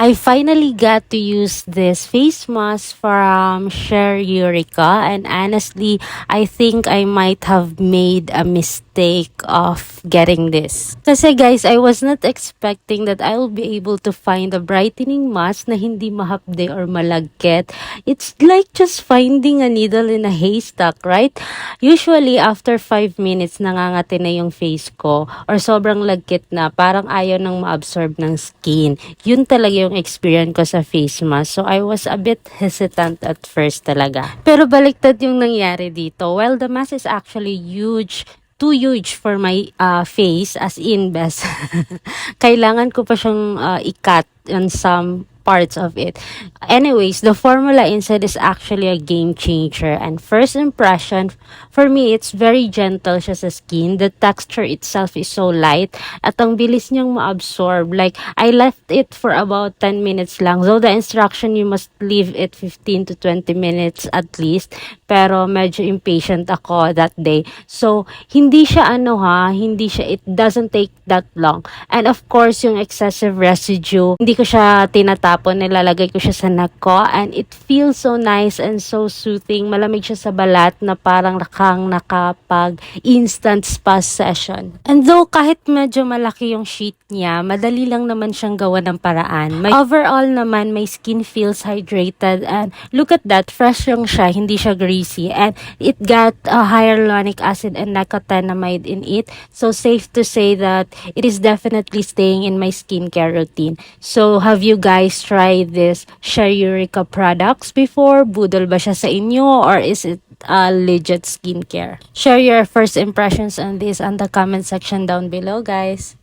I finally got to use this face mask from Share Eureka, and honestly, I think I might have made a mistake of getting this. Kasi guys, I was not expecting that I will be able to find a brightening mask na hindi mahapde or malagkit. It's like just finding a needle in a haystack, right? Usually, after 5 minutes, nangangati na yung face ko or sobrang lagkit na, parang ayaw nang ma-absorb ng skin. Yun talaga yung experience ko sa face mask. So, I was a bit hesitant at first talaga. Pero baliktad yung nangyari dito. Well, the mask is actually huge, too huge for my face, as in best. Kailangan ko pa siyang i-cut on some parts of it. Anyways, the formula inside is actually a game changer, and first impression, for me, it's very gentle siya sa skin. The texture itself is so light at ang bilis niyang ma-absorb. Like, I left it for about 10 minutes lang. So, the instruction, you must leave it 15 to 20 minutes at least. Pero medyo impatient ako that day. So, hindi siya it doesn't take that long. And of course, yung excessive residue, hindi ko siya tinatapon, nilalagay ko siya sa neck ko, and it feels so nice and so soothing. Malamig siya sa balat na parang nakapag instant spa session. And though kahit medyo malaki yung sheet niya, madali lang naman siyang gawa ng paraan. Overall naman, my skin feels hydrated, and look at that, fresh yung siya, hindi siya greasy, and it got a hyaluronic acid and nicotinamide in it. So safe to say that it is definitely staying in my skincare routine. So have you guys tried this Share Eureka products before? Budol ba siya sa inyo, or is it legit skincare? Share your first impressions on this on the comment section down below, guys.